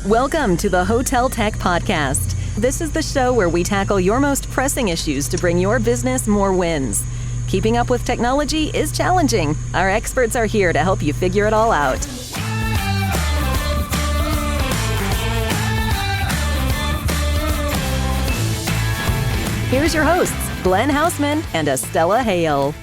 Welcome to the Hotel Tech Podcast. This is the show where we tackle your most pressing issues to bring your business more wins. Keeping up with technology is challenging. Our experts are here to help you figure it all out. Here's your hosts, Glenn Hausman and Estella Hale.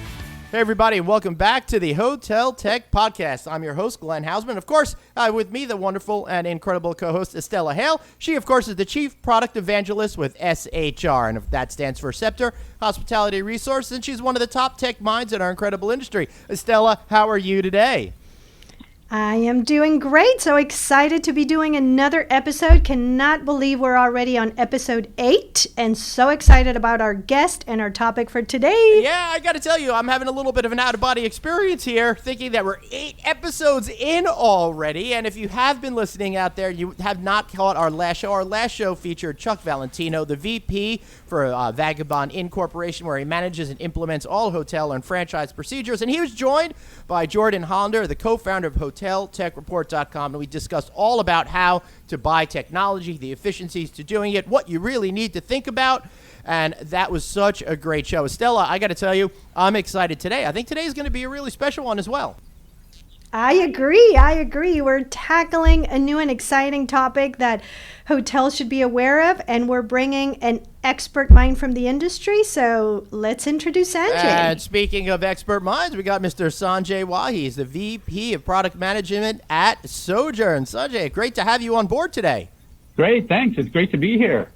Hey everybody, and welcome back to the Hotel Tech Podcast. I'm your host, Glenn Hausman. Of course, with me, the wonderful and incredible co-host, Estella Hale. She, of course, is the Chief Product Evangelist with SHR, and that stands for Scepter Hospitality Resources, and she's one of the top tech minds in our incredible industry. Estella, how are you today? I am doing great. So excited to be doing another episode. Cannot believe we're already on episode 8 and so excited about our guest and our topic for today. Yeah, I got to tell you, I'm having a little bit of an out-of-body experience here, thinking that we're 8 episodes in already. And if you have been listening out there, you have not caught our last show. Our last show featured Chuck Valentino, the VP for Vagabond Incorporation, where he manages and implements all hotel and franchise procedures. And he was joined by Jordan Hollander, the co-founder of HotelTechReport.com, and we discussed all about how to buy technology, the efficiencies to doing it, what you really need to think about, and that was such a great show. Estella, I got to tell you, I'm excited today. I think today is going to be a really special one as well. I agree. We're tackling a new and exciting topic that hotels should be aware of, and we're bringing an expert mind from the industry. So let's introduce Sanjay. And speaking of expert minds, we got Mr. Sanjay Wahi. He's the VP of Product Management at Sojourn. Sanjay, great to have you on board today. Great, thanks. It's great to be here.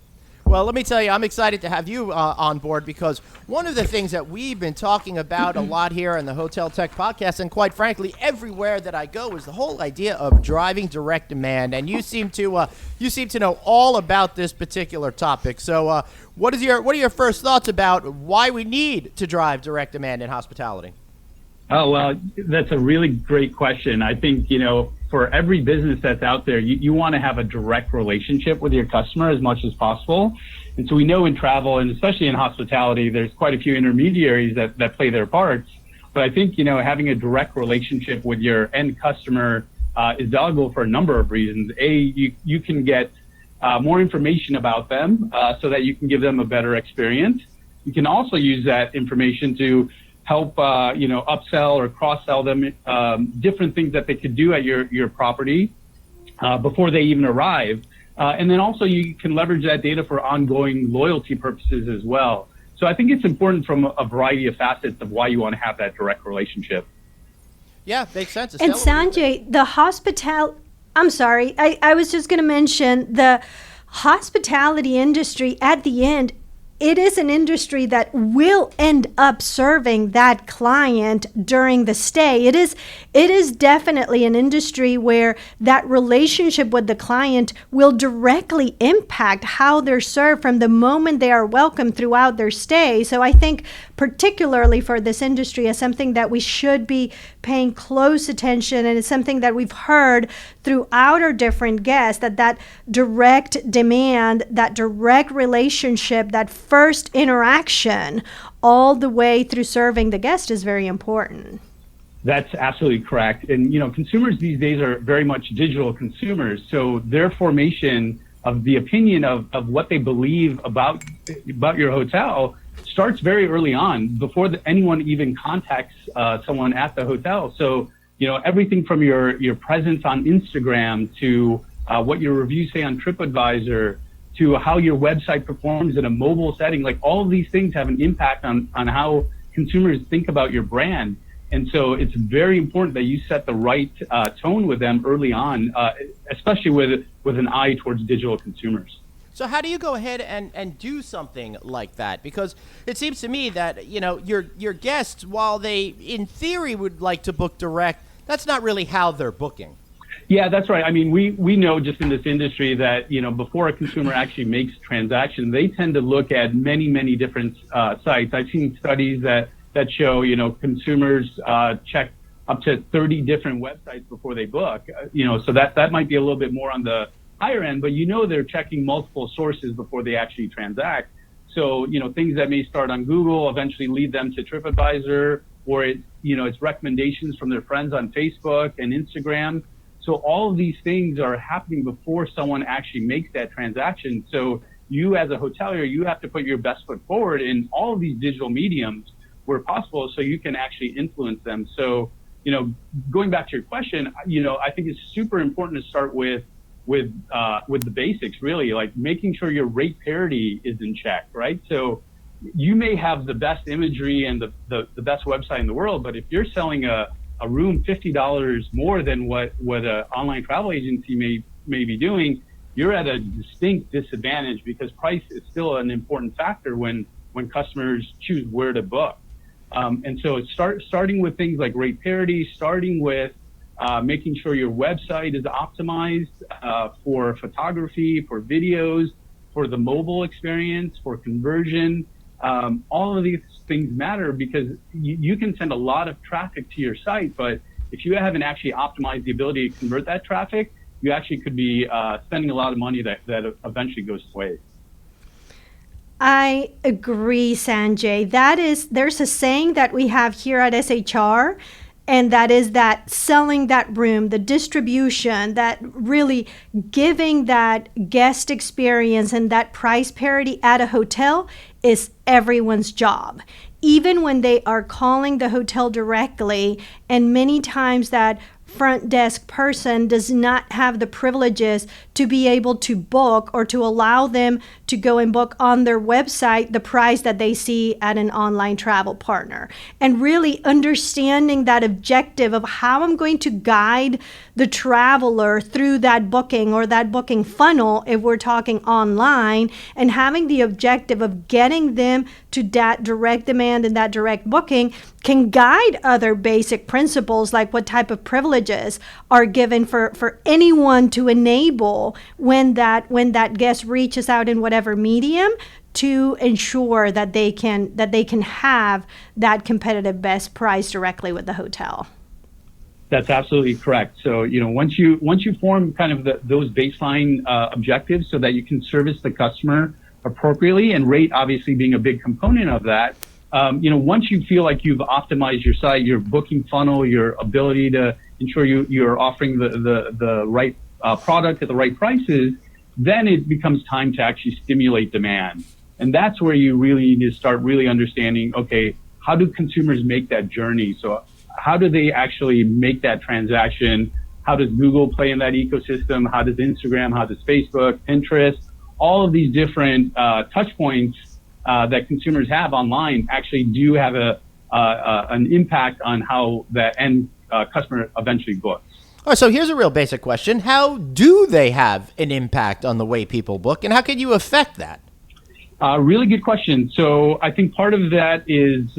Well, let me tell you, I'm excited to have you on board because one of the things that we've been talking about a lot here in the Hotel Tech Podcast, and quite frankly, everywhere that I go, is the whole idea of driving direct demand. And you seem to know all about this particular topic. So, what are your first thoughts about why we need to drive direct demand in hospitality? Oh, well, that's a really great question. I think, for every business that's out there, you want to have a direct relationship with your customer as much as possible. And so we know in travel, and especially in hospitality, there's quite a few intermediaries that play their parts. But I think, having a direct relationship with your end customer is valuable for a number of reasons. You can get more information about them so that you can give them a better experience. You can also use that information to help, upsell or cross-sell them different things that they could do at your property before they even arrive. And then also you can leverage that data for ongoing loyalty purposes as well. So I think it's important from a variety of facets of why you want to have that direct relationship. Yeah, makes sense. And Sanjay, I was just going to mention the hospitality industry at the end. It is an industry that will end up serving that client during the stay. It is definitely an industry where that relationship with the client will directly impact how they're served from the moment they are welcomed throughout their stay. So I think particularly for this industry is something that we should be paying close attention, and it's something that we've heard throughout our different guests, that direct demand, that direct relationship, that first interaction all the way through serving the guest is very important. That's absolutely correct. And, consumers these days are very much digital consumers. So their formation of the opinion of what they believe about your hotel starts very early on, before anyone even contacts someone at the hotel. So, everything from your presence on Instagram to what your reviews say on TripAdvisor to how your website performs in a mobile setting, like all of these things have an impact on how consumers think about your brand. And so it's very important that you set the right tone with them early on, especially with an eye towards digital consumers. So how do you go ahead and do something like that? Because it seems to me that, your guests, while they in theory would like to book direct, that's not really how they're booking. Yeah, that's right. I mean, we know just in this industry that, before a consumer actually makes a transaction, they tend to look at many, many different sites. I've seen studies that show, consumers check up to 30 different websites before they book, so that might be a little bit more on the higher end, but they're checking multiple sources before they actually transact. So, things that may start on Google eventually lead them to TripAdvisor, or it's recommendations from their friends on Facebook and Instagram. So all of these things are happening before someone actually makes that transaction. So you as a hotelier, you have to put your best foot forward in all of these digital mediums where possible so you can actually influence them. So, going back to your question, I think it's super important to start with the basics, really, like making sure your rate parity is in check, right? So you may have the best imagery and the best website in the world, but if you're selling a room $50 more than what an online travel agency may be doing, you're at a distinct disadvantage because price is still an important factor when customers choose where to book. And so it's starting with things like rate parity, starting with making sure your website is optimized for photography, for videos, for the mobile experience, for conversion. All of these things matter because you can send a lot of traffic to your site, but if you haven't actually optimized the ability to convert that traffic, you actually could be spending a lot of money that eventually goes to waste. I agree, Sanjay. There's a saying that we have here at SHR, and that is that selling that room, the distribution, that really giving that guest experience and that price parity at a hotel is everyone's job. Even when they are calling the hotel directly, and many times that front desk person does not have the privileges to be able to book or to allow them to go and book on their website the price that they see at an online travel partner. And really understanding that objective of how I'm going to guide the traveler through that booking or that booking funnel if we're talking online, and having the objective of getting them to that direct demand and that direct booking can guide other basic principles like what type of privileges are given for anyone to enable when that guest reaches out in whatever medium to ensure that they can have that competitive best price directly with the hotel. That's absolutely correct. So, once you form kind of those baseline objectives so that you can service the customer appropriately, and rate obviously being a big component of that, once you feel like you've optimized your site, your booking funnel, your ability to ensure you're offering the right product at the right prices, then it becomes time to actually stimulate demand. And that's where you really need to start really understanding, okay, how do consumers make that journey? So how do they actually make that transaction? How does Google play in that ecosystem? How does Instagram, how does Facebook, Pinterest, all of these different touch points that consumers have online actually do have an impact on how that end customer eventually books. All right, so here's a real basic question. How do they have an impact on the way people book, and how can you affect that? Really good question. So I think part of that is,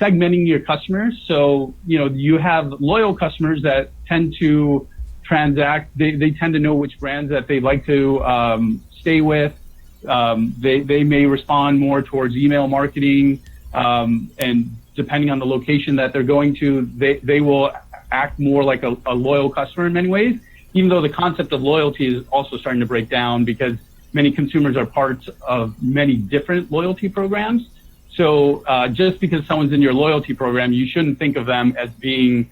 segmenting your customers. So, you have loyal customers that tend to transact. They tend to know which brands that they like to stay with. They may respond more towards email marketing, and depending on the location that they're going to, they will act more like a loyal customer in many ways, even though the concept of loyalty is also starting to break down because many consumers are parts of many different loyalty programs. So just because someone's in your loyalty program, you shouldn't think of them as being,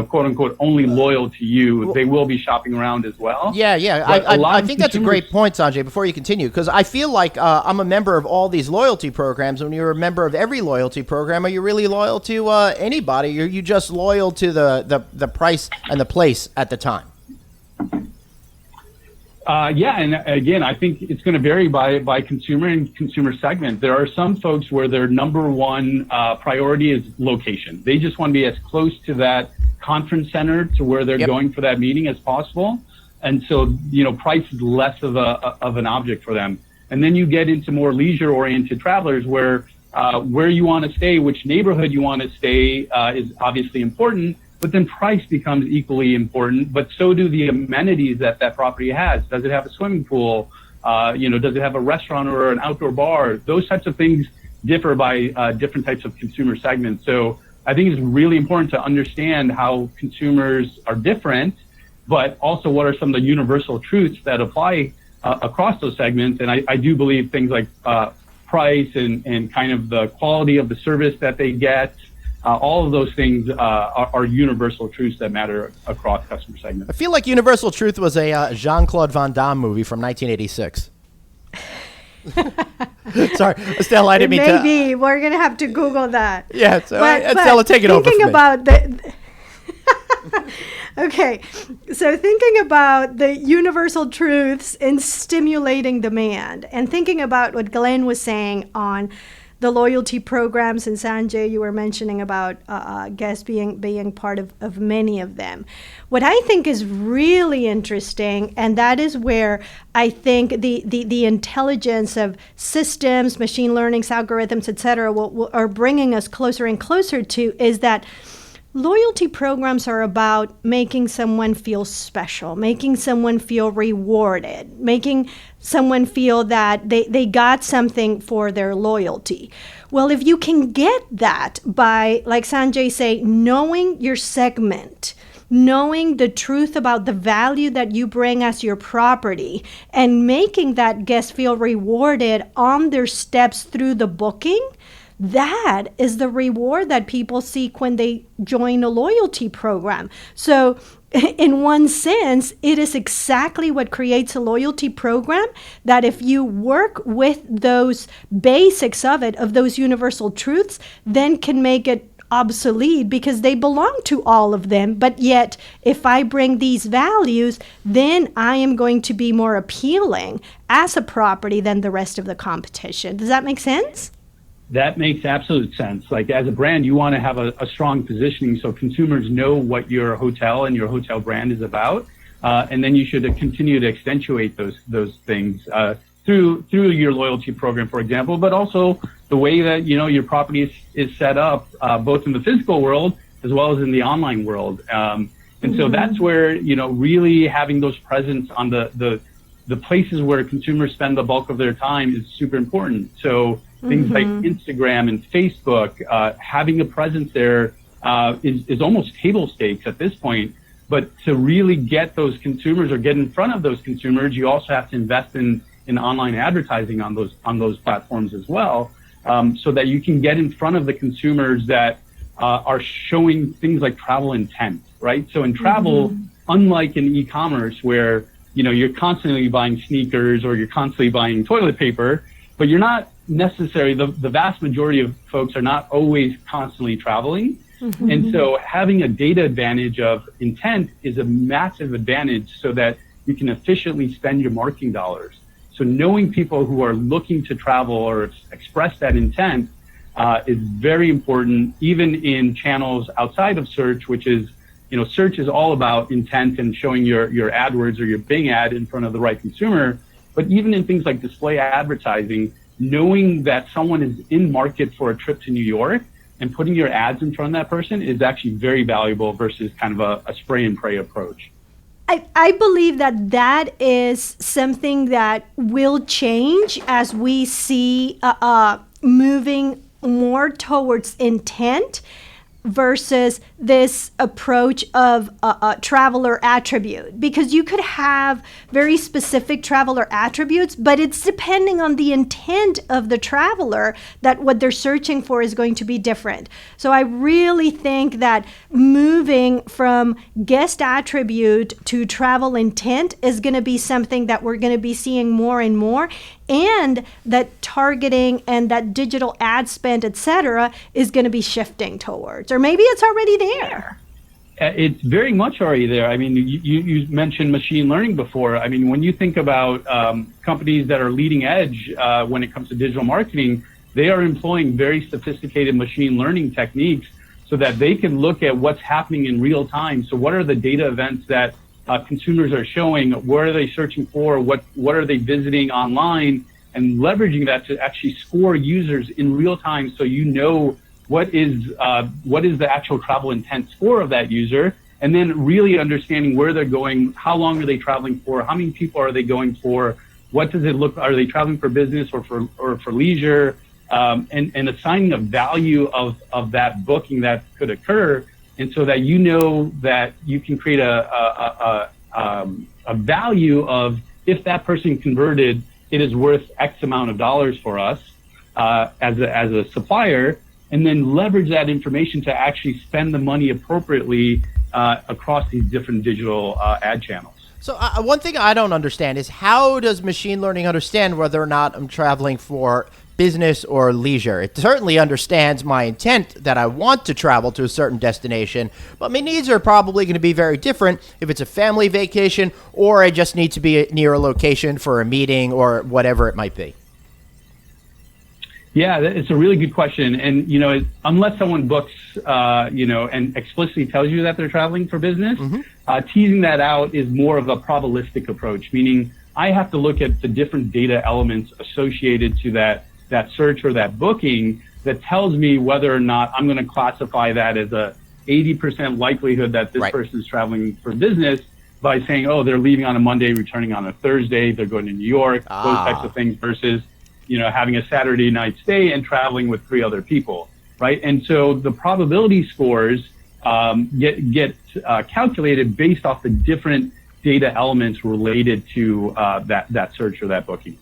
quote unquote, only loyal to you. They will be shopping around as well. Yeah. I think that's a great point, Sanjay, before you continue, because I feel like I'm a member of all these loyalty programs. When you're a member of every loyalty program, are you really loyal to anybody? Are you just loyal to the price and the place at the time? And again, I think it's going to vary by consumer and consumer segment. There are some folks where their number one priority is location. They just want to be as close to that conference center to where they're going for that meeting as possible. And so, price is less of an object for them. And then you get into more leisure-oriented travelers where you want to stay, which neighborhood you want to stay is obviously important. But then price becomes equally important, but so do the amenities that property has. Does it have a swimming pool? Does it have a restaurant or an outdoor bar? Those types of things differ by different types of consumer segments. So I think it's really important to understand how consumers are different, but also what are some of the universal truths that apply across those segments. And I do believe things like price and kind of the quality of the service that they get, all of those things are universal truths that matter across customer segments. I feel like Universal Truth was a Jean-Claude Van Damme movie from 1986. Sorry, Estelle, I didn't mean to. Maybe we're gonna have to Google that. Yeah, so Estelle, take it over from me. About okay, so thinking about the universal truths in stimulating demand, and thinking about what Glenn was saying on the loyalty programs, and Sanjay, you were mentioning about guests being part of many of them. What I think is really interesting, and that is where I think the intelligence of systems, machine learning, algorithms, et cetera, are bringing us closer and closer to, is that loyalty programs are about making someone feel special, making someone feel rewarded, making someone feel that they got something for their loyalty. Well, if you can get that by, like Sanjay say, knowing your segment, knowing the truth about the value that you bring as your property, and making that guest feel rewarded on their steps through the booking, that is the reward that people seek when they join a loyalty program. So in one sense, it is exactly what creates a loyalty program, that if you work with those basics of it, of those universal truths, then can make it obsolete, because they belong to all of them. But yet, if I bring these values, then I am going to be more appealing as a property than the rest of the competition. Does that make sense? That makes absolute sense. Like, as a brand, you want to have a strong positioning so consumers know what your hotel and your hotel brand is about, and then you should continue to accentuate those things through your loyalty program, for example, but also the way that your property is set up, both in the physical world as well as in the online world. And so that's where really having those presence on the places where consumers spend the bulk of their time is super important. So things like Instagram and Facebook, having a presence there is almost table stakes at this point. But to really get those consumers or get in front of those consumers, you also have to invest in online advertising on those platforms as well, so that you can get in front of the consumers that are showing things like travel intent, right? So in travel, unlike in e-commerce where you're constantly buying sneakers or you're constantly buying toilet paper, but you're not necessarily, the vast majority of folks are not always constantly traveling. And so having a data advantage of intent is a massive advantage so that you can efficiently spend your marketing dollars. So knowing people who are looking to travel or express that intent is very important, even in channels outside of search, which is, search is all about intent and showing your AdWords or your Bing ad in front of the right consumer. But even in things like display advertising, knowing that someone is in market for a trip to New York and putting your ads in front of that person is actually very valuable versus kind of a spray and pray approach. I believe that is something that will change as we see moving more towards intent versus this approach of a traveler attribute, because you could have very specific traveler attributes, but it's depending on the intent of the traveler that what they're searching for is going to be different. So I really think that moving from guest attribute to travel intent is going to be something that we're going to be seeing more and more, and that targeting and that digital ad spend, et cetera, is going to be shifting towards, or maybe it's already there. It's very much already there. I mean, you mentioned machine learning before. I mean, when you think about companies that are leading edge when it comes to digital marketing, they are employing very sophisticated machine learning techniques so that they can look at what's happening in real time. So what are the data events that consumers are showing? What are they searching for? What are they visiting online? And leveraging that to actually score users in real time, so what is the actual travel intent score of that user, and then really understanding where they're going, how long are they traveling for, how many people are they going for, what does it look, are they traveling for business or for leisure, and assigning a value of that booking that could occur, and so that that you can create a value of, if that person converted, it is worth X amount of dollars for us as a supplier. and then leverage that information to actually spend the money appropriately across these different digital ad channels. So one thing I don't understand is, how does machine learning understand whether or not I'm traveling for business or leisure? It certainly understands my intent that I want to travel to a certain destination, but my needs are probably going to be very different if it's a family vacation or I just need to be near a location for a meeting or whatever it might be. Yeah, it's a really good question. And, unless someone books, and explicitly tells you that they're traveling for business, teasing that out is more of a probabilistic approach, meaning I have to look at the different data elements associated to that search or that booking that tells me whether or not I'm going to classify that as a 80% likelihood that this person is traveling for business by saying, oh, they're leaving on a Monday, returning on a Thursday, they're going to New York, those types of things, versus having a Saturday night stay and traveling with 3 other people, right? And so the probability scores get calculated based off the different data elements related to that search or that booking.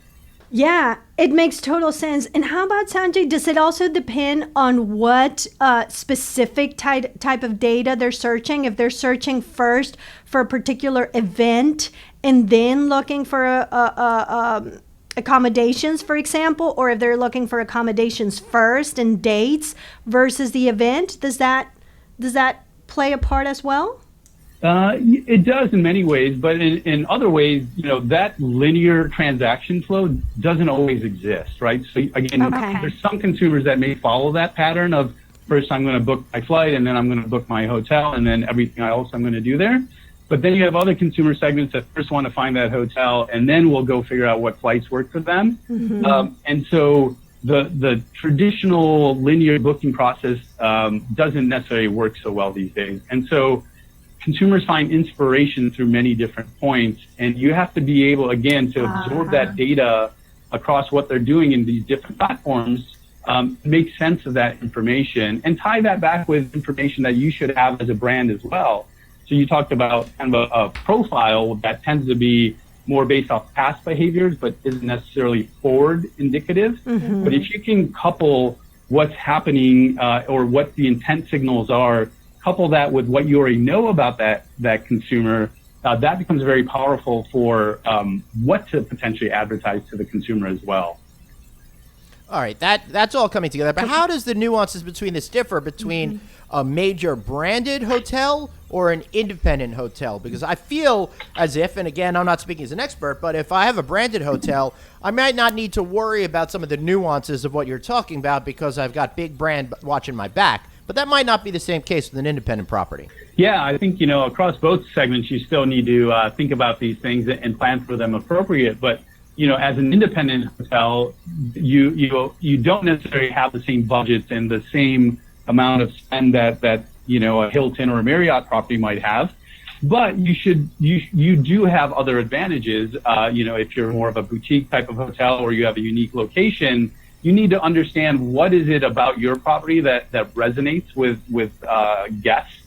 Yeah, it makes total sense. And how about, Sanjay, does it also depend on what specific type of data they're searching? If they're searching first for a particular event and then looking for accommodations, for example, or if they're looking for accommodations first and dates versus the event, does that play a part as well? It does in many ways, but in other ways, that linear transaction flow doesn't always exist, right? So again, there's some consumers that may follow that pattern of first I'm going to book my flight and then I'm going to book my hotel and then everything else I'm going to do there. But then you have other consumer segments that first want to find that hotel and then we'll go figure out what flights work for them. And so the traditional linear booking process doesn't necessarily work so well these days. And so consumers find inspiration through many different points, and you have to be able, again, to absorb that data across what they're doing in these different platforms, make sense of that information, and tie that back with information that you should have as a brand as well. So you talked about kind of a profile that tends to be more based off past behaviors, but isn't necessarily forward indicative. But if you can couple what's happening or what the intent signals are, couple that with what you already know about that consumer, that becomes very powerful for what to potentially advertise to the consumer as well. All right, that's all coming together. But how does the nuances between this differ between a major branded hotel or an independent hotel? Because I feel as if, and again, I'm not speaking as an expert, but if I have a branded hotel, I might not need to worry about some of the nuances of what you're talking about because I've got big brand watching my back. But that might not be the same case with an independent property. Yeah, I think, across both segments, you still need to think about these things and plan for them appropriate. But, as an independent hotel, you don't necessarily have the same budgets and the same amount of spend that a Hilton or a Marriott property might have. But you do have other advantages. If you're more of a boutique type of hotel or you have a unique location, you need to understand what is it about your property that resonates with guests,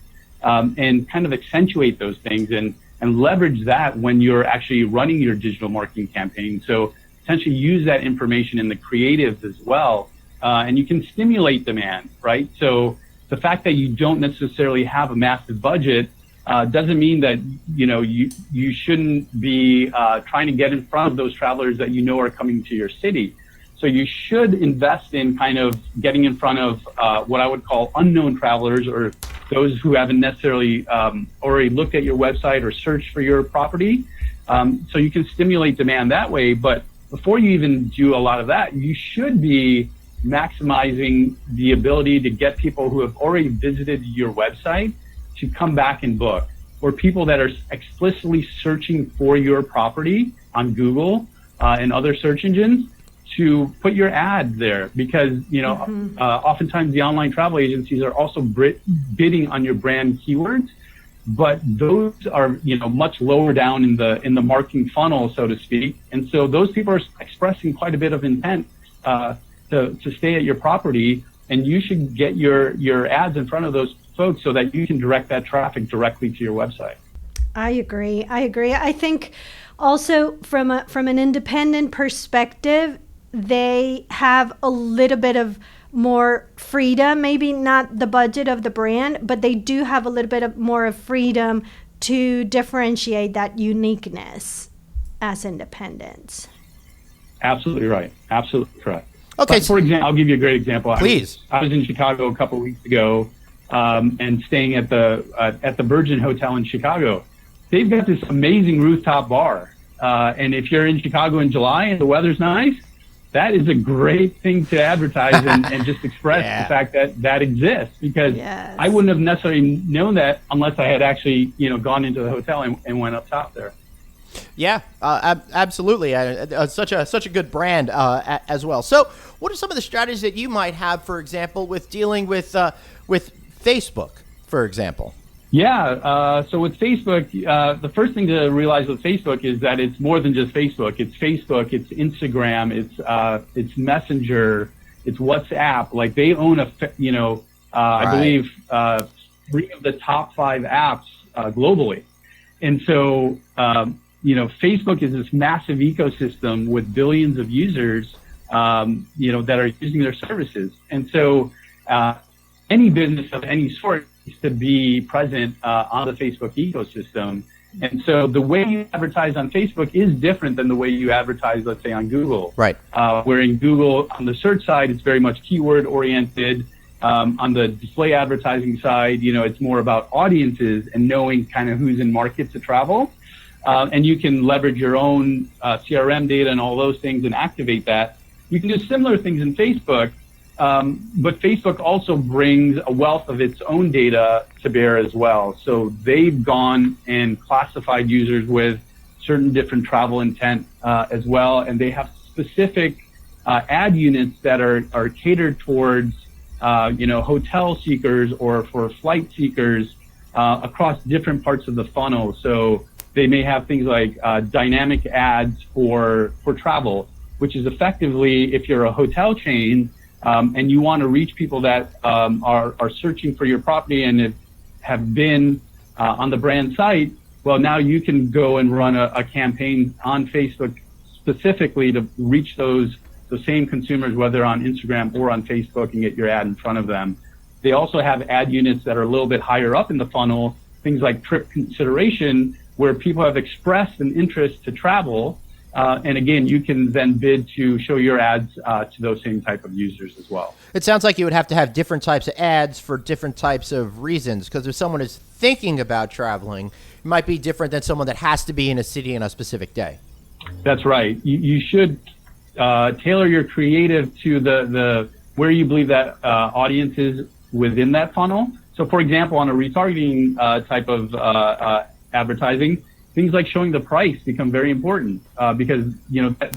and kind of accentuate those things and leverage that when you're actually running your digital marketing campaign. So essentially use that information in the creatives as well, and you can stimulate demand, right? So the fact that you don't necessarily have a massive budget doesn't mean that you shouldn't be trying to get in front of those travelers that are coming to your city. So you should invest in kind of getting in front of what I would call unknown travelers, or those who haven't necessarily already looked at your website or searched for your property. So you can stimulate demand that way. But before you even do a lot of that, you should be maximizing the ability to get people who have already visited your website to come back and book, or people that are explicitly searching for your property on Google and other search engines, to put your ad there, because oftentimes the online travel agencies are also bidding on your brand keywords, but those are much lower down in the marketing funnel, so to speak, and so those people are expressing quite a bit of intent to stay at your property, and you should get your ads in front of those folks so that you can direct that traffic directly to your website. I agree. I think also from an independent perspective, they have a little bit of more freedom, maybe not the budget of the brand, but they do have a little bit of more of freedom to differentiate that uniqueness as independents. Absolutely right. Absolutely correct. Okay. But for example, I'll give you a great example. Please. I was in Chicago a couple of weeks ago, and staying at the Virgin Hotel in Chicago. They've got this amazing rooftop bar, and if you're in Chicago in July and the weather's nice, that is a great thing to advertise and just express the fact that exists, because I wouldn't have necessarily known that unless I had actually, gone into the hotel and went up top there. Yeah, absolutely. Such a good brand as well. So what are some of the strategies that you might have, for example, with dealing with Facebook, for example? Yeah. So with Facebook, the first thing to realize with Facebook is that it's more than just Facebook. It's Facebook, it's Instagram, it's Messenger, it's WhatsApp. Like, they own I believe 3 of the top 5 apps globally. And so, Facebook is this massive ecosystem with billions of users, that are using their services. And so, any business of any sort needs to be present on the Facebook ecosystem. And so the way you advertise on Facebook is different than the way you advertise, let's say, on Google. Right. Where in Google, on the search side, it's very much keyword oriented. On the display advertising side, it's more about audiences and knowing kind of who's in market to travel. And you can leverage your own CRM data and all those things and activate that. You can do similar things in Facebook, but Facebook also brings a wealth of its own data to bear as well. So they've gone and classified users with certain different travel intent as well, and they have specific ad units that are catered towards hotel seekers or for flight seekers across different parts of the funnel. So they may have things like dynamic ads for travel, which is effectively, if you're a hotel chain and you want to reach people that are searching for your property and have been on the brand site, well, now you can go and run a campaign on Facebook specifically to reach the same consumers, whether on Instagram or on Facebook, and get your ad in front of them. They also have ad units that are a little bit higher up in the funnel, things like trip consideration, where people have expressed an interest to travel. And again, you can then bid to show your ads to those same type of users as well. It sounds like you would have to have different types of ads for different types of reasons, because if someone is thinking about traveling, it might be different than someone that has to be in a city on a specific day. That's right. You should tailor your creative to the where you believe that audience is within that funnel. So, for example, on a retargeting type of advertising, things like showing the price become very important because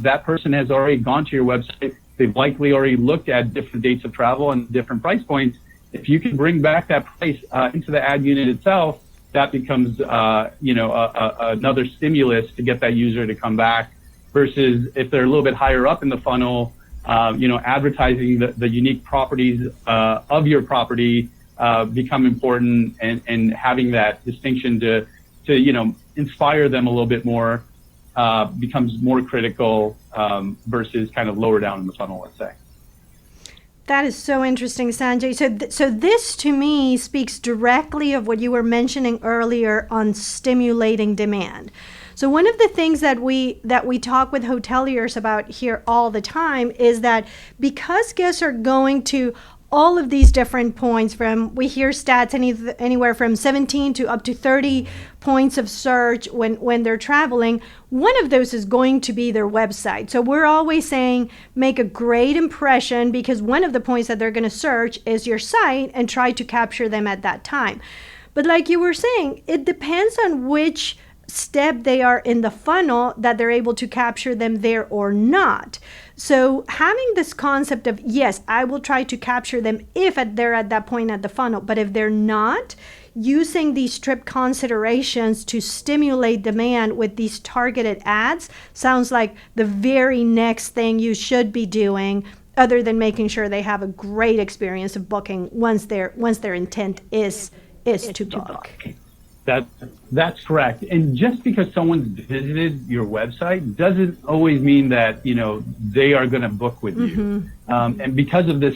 that person has already gone to your website. They've likely already looked at different dates of travel and different price points. If you can bring back that price into the ad unit itself, that becomes another stimulus to get that user to come back. Versus if they're a little bit higher up in the funnel, advertising the unique properties of your property become important, and having that distinction to inspire them a little bit more becomes more critical versus kind of lower down in the funnel, let's say. That is so interesting, Sanjay. So this to me speaks directly of what you were mentioning earlier on stimulating demand. So one of the things that we talk with hoteliers about here all the time is that because guests are going to all of these different points, we hear stats anywhere from 17 to up to 30 points of search when they're traveling, one of those is going to be their website. So we're always saying make a great impression, because one of the points that they're going to search is your site, and try to capture them at that time. But like you were saying, it depends on which step they are in the funnel that they're able to capture them there or not. So having this concept of, yes, I will try to capture them if they're at that point at the funnel, but if they're not, using these trip considerations to stimulate demand with these targeted ads sounds like the very next thing you should be doing, other than making sure they have a great experience of booking once their intent is to book. That's correct. And just because someone's visited your website doesn't always mean that, they are going to book with you. And because of this,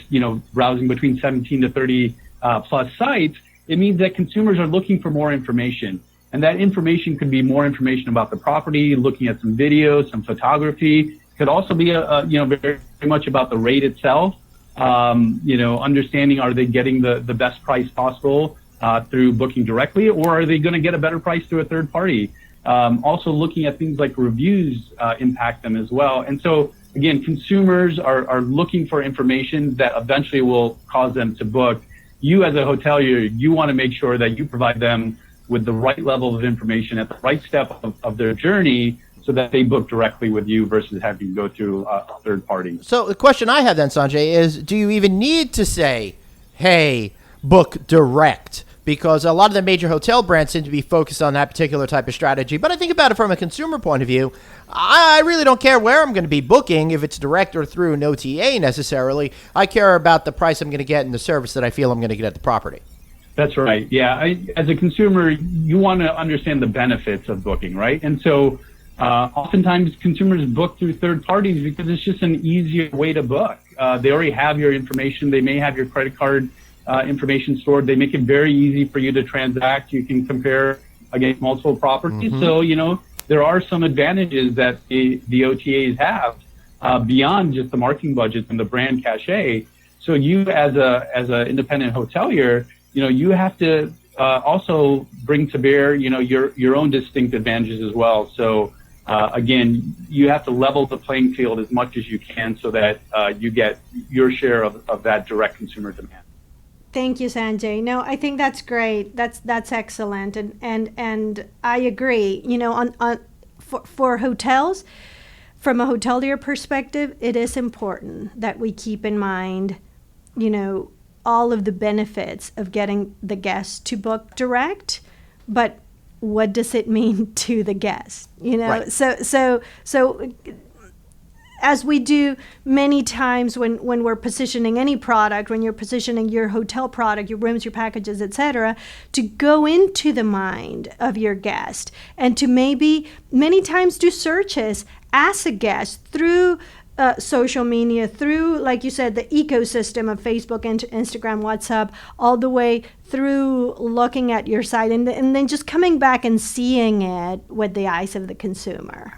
browsing between 17 to 30 plus sites, it means that consumers are looking for more information. And that information could be more information about the property, looking at some videos, some photography. It could also be, very much about the rate itself. Understanding, are they getting the best price possible through booking directly, or are they going to get a better price through a third party? Also looking at things like reviews impact them as well. And so, again, consumers are looking for information that eventually will cause them to book. You as a hotelier, you want to make sure that you provide them with the right level of information at the right step of their journey so that they book directly with you versus having to go through a third party. So the question I have then, Sanjay, is do you even need to say, hey, book direct? Because a lot of the major hotel brands seem to be focused on that particular type of strategy. But I think about it from a consumer point of view. I really don't care where I'm going to be booking, if it's direct or through an OTA necessarily. I care about the price I'm going to get and the service that I feel I'm going to get at the property. That's right. Yeah. As a consumer, you want to understand the benefits of booking, right? And so oftentimes consumers book through third parties because it's just an easier way to book. They already have your information. They may have your credit card information stored. They make it very easy for you to transact. You can compare against multiple properties. So, there are some advantages that the OTAs have beyond just the marketing budget and the brand cachet. So you as a independent hotelier, you have to also bring to bear, your own distinct advantages as well. So again, you have to level the playing field as much as you can so that you get your share of that direct consumer demand. Thank you, Sanjay. No, I think that's great. That's excellent, and I agree. For hotels, from a hotelier perspective, it is important that we keep in mind, all of the benefits of getting the guest to book direct, but what does it mean to the guest? Right. So as we do many times when we're positioning any product, when you're positioning your hotel product, your rooms, your packages, etc., to go into the mind of your guest and to maybe many times do searches as a guest through social media, through, like you said, the ecosystem of Facebook, Instagram, WhatsApp, all the way through looking at your site and then just coming back and seeing it with the eyes of the consumer.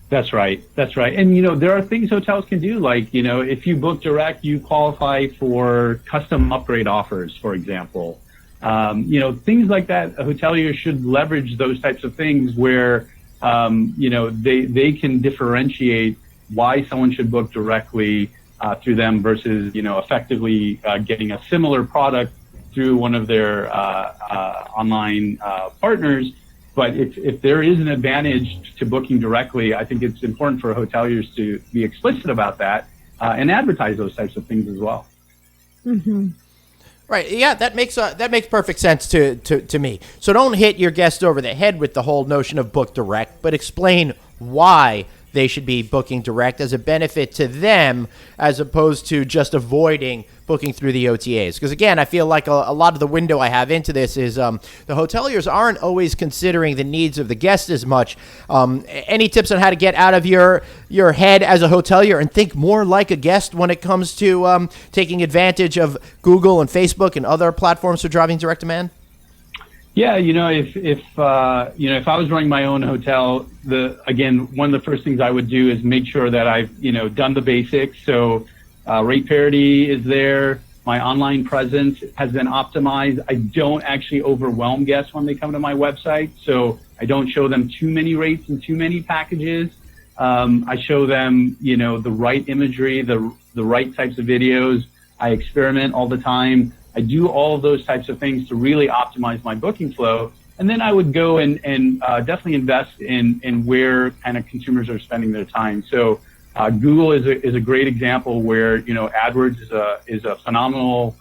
That's right. And, there are things hotels can do, like, if you book direct, you qualify for custom upgrade offers, for example. Things like that, a hotelier should leverage those types of things where, they can differentiate why someone should book directly through them versus, effectively getting a similar product through one of their online partners. But if there is an advantage to booking directly, I think it's important for hoteliers to be explicit about that and advertise those types of things as well. Mm-hmm. Right. Yeah, that makes perfect sense to me. So don't hit your guests over the head with the whole notion of book direct, but explain why they should be booking direct as a benefit to them, as opposed to just avoiding booking through the OTAs. Because again, I feel like a lot of the window I have into this is the hoteliers aren't always considering the needs of the guest as much. Any tips on how to get out of your head as a hotelier and think more like a guest when it comes to taking advantage of Google and Facebook and other platforms for driving direct demand? Yeah, if I was running my own hotel, one of the first things I would do is make sure that I've, done the basics. So rate parity is there. My online presence has been optimized. I don't actually overwhelm guests when they come to my website. So I don't show them too many rates and too many packages. I show them, the right imagery, the right types of videos. I experiment all the time. I do all of those types of things to really optimize my booking flow. And then I would go and definitely invest in where kind of consumers are spending their time. So Google is a great example where, AdWords is a phenomenal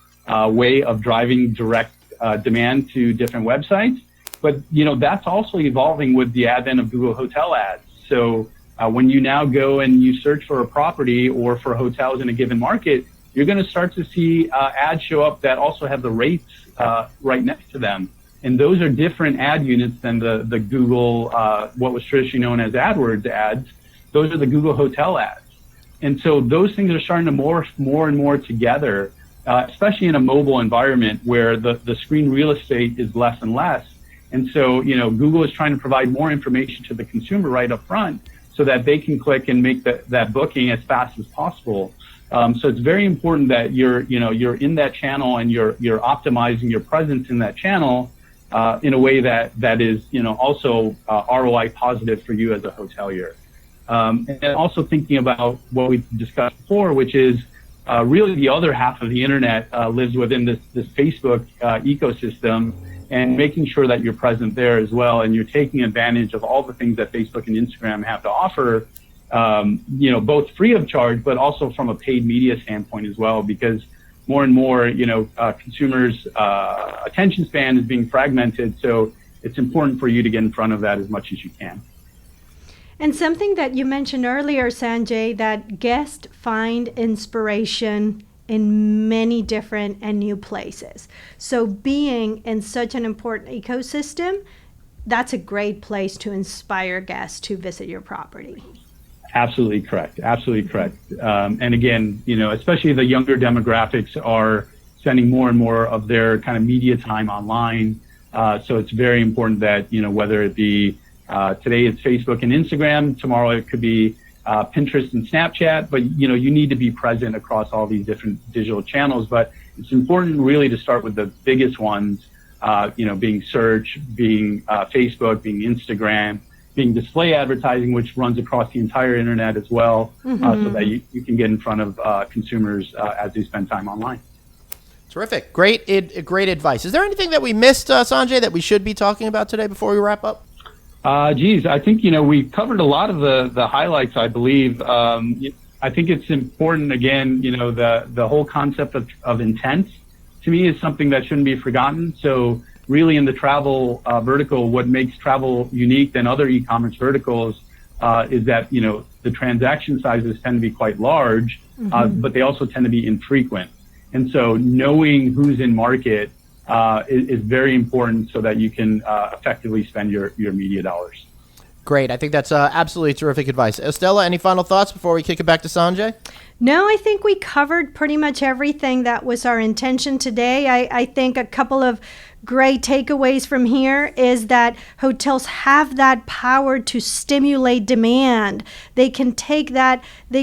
way of driving direct demand to different websites. But, that's also evolving with the advent of Google Hotel Ads. So when you now go and you search for a property or for hotels in a given market, you're going to start to see ads show up that also have the rates right next to them. And those are different ad units than the Google, what was traditionally known as AdWords ads. Those are the Google Hotel ads. And so those things are starting to morph more and more together, especially in a mobile environment where the screen real estate is less and less. And so, Google is trying to provide more information to the consumer right up front so that they can click and make that booking as fast as possible. So it's very important that you're in that channel and you're optimizing your presence in that channel in a way that is, also ROI positive for you as a hotelier. And also thinking about what we discussed before, which is really the other half of the internet lives within this Facebook ecosystem, and making sure that you're present there as well, and you're taking advantage of all the things that Facebook and Instagram have to offer, both free of charge, but also from a paid media standpoint as well, because more and more, consumers' attention span is being fragmented, so it's important for you to get in front of that as much as you can. And something that you mentioned earlier, Sanjay, that guests find inspiration in many different and new places. So being in such an important ecosystem, that's a great place to inspire guests to visit your property. Absolutely correct. Absolutely correct. And again, especially the younger demographics are spending more and more of their kind of media time online. So it's very important that, whether it be today it's Facebook and Instagram, tomorrow it could be Pinterest and Snapchat, but you need to be present across all these different digital channels. But it's important really to start with the biggest ones, being search, being Facebook, being Instagram, being display advertising, which runs across the entire internet as well, so that you can get in front of consumers as they spend time online. Terrific. Great advice. Is there anything that we missed, Sanjay, that we should be talking about today before we wrap up? I think, we covered a lot of the highlights, I believe. I think it's important, again, the whole concept of intent, to me, is something that shouldn't be forgotten. So really in the travel vertical, what makes travel unique than other e-commerce verticals is that, the transaction sizes tend to be quite large, but they also tend to be infrequent. And so knowing who's in market is very important so that you can effectively spend your media dollars. Great. I think that's absolutely terrific advice. Estella, any final thoughts before we kick it back to Sanjay? No, I think we covered pretty much everything that was our intention today. I think a couple of great takeaways from here is that hotels have that power to stimulate demand. They can take that the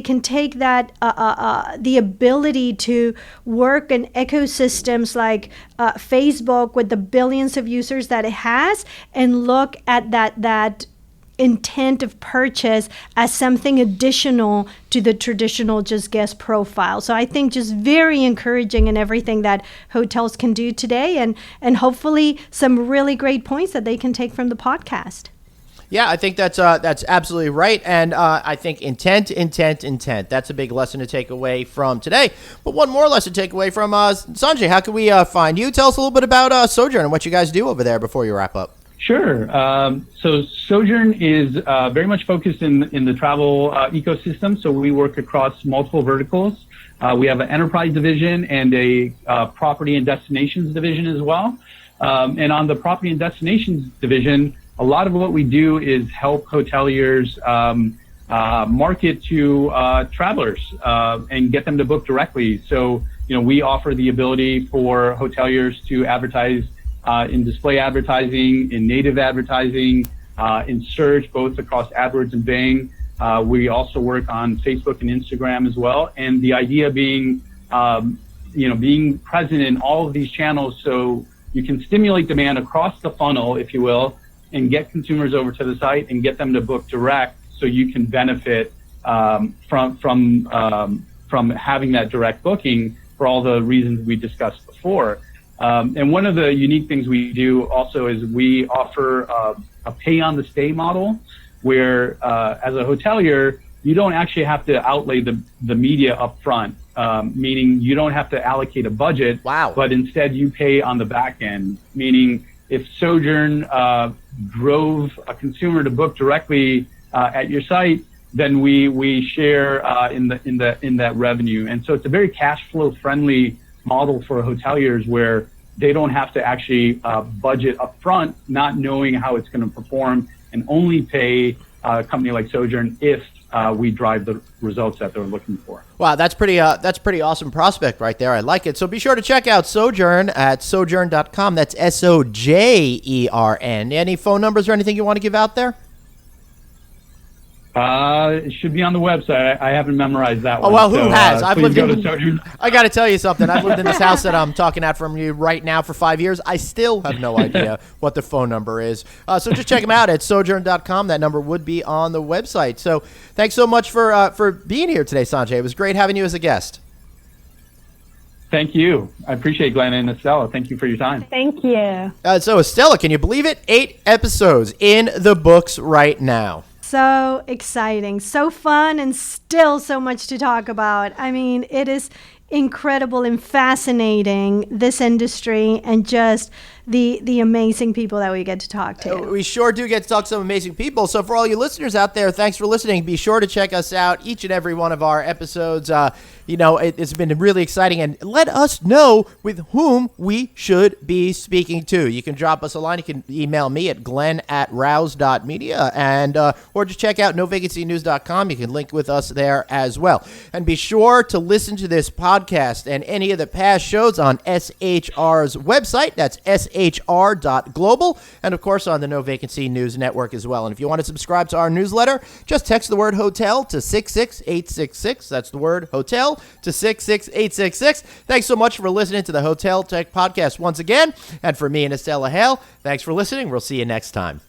ability to work in ecosystems like Facebook with the billions of users that it has, and look at that intent of purchase as something additional to the traditional just guest profile. So I think just very encouraging in everything that hotels can do today, and hopefully some really great points that they can take from the podcast. Yeah, I think that's absolutely right. And I think intent. That's a big lesson to take away from today. But one more lesson to take away from Sanjay, how can we find you? Tell us a little bit about Sojourn and what you guys do over there before you wrap up. Sure. So Sojourn is very much focused in the travel ecosystem. So we work across multiple verticals. We have an enterprise division and a property and destinations division as well. And on the property and destinations division, a lot of what we do is help hoteliers market to travelers and get them to book directly. So, we offer the ability for hoteliers to advertise in display advertising, in native advertising, in search, both across AdWords and Bing. We also work on Facebook and Instagram as well. And the idea being, being present in all of these channels so you can stimulate demand across the funnel, if you will, and get consumers over to the site and get them to book direct so you can benefit from having that direct booking for all the reasons we discussed before. And one of the unique things we do also is we offer a pay on the stay model where as a hotelier, you don't actually have to outlay the media up front, meaning you don't have to allocate a budget, but instead you pay on the back end, meaning if Sojourn drove a consumer to book directly at your site, then we share in that revenue. And so it's a very cash flow friendly model for hoteliers where they don't have to actually budget upfront, not knowing how it's going to perform, and only pay a company like Sojourn if we drive the results that they're looking for. Wow, that's pretty awesome prospect right there. I like it. So be sure to check out Sojourn at sojourn.com. That's SOJERN. Any phone numbers or anything you want to give out there? It should be on the website. I haven't memorized that one. Oh, well, who has? I got to tell you something. I've lived in this house that I'm talking at from you right now for 5 years. I still have no idea what the phone number is. So just check them out at sojourn.com. That number would be on the website. So thanks so much for being here today, Sanjay. It was great having you as a guest. Thank you. I appreciate Glenn and Estella. Thank you for your time. Thank you. So Estella, can you believe it? 8 episodes in the books right now. So exciting, so fun, and still so much to talk about. I mean, it is incredible and fascinating, this industry, and just the amazing people that we get to talk to. We sure do get to talk to some amazing people. So for all you listeners out there, thanks for listening. Be sure to check us out, each and every one of our episodes. It's been really exciting, and let us know with whom we should be speaking to. You can drop us a line. You can email me at glenn@rouse.media, and or just check out novacancynews.com. You can link with us there as well. And be sure to listen to this podcast and any of the past shows on SHR's website. That's shr.global, and of course on the No Vacancy News Network as well. And if you want to subscribe to our newsletter, just text the word hotel to 66866. That's the word hotel to 66866. Thanks so much for listening to the Hotel Tech Podcast once again. And for me and Estella Hale, thanks for listening. We'll see you next time.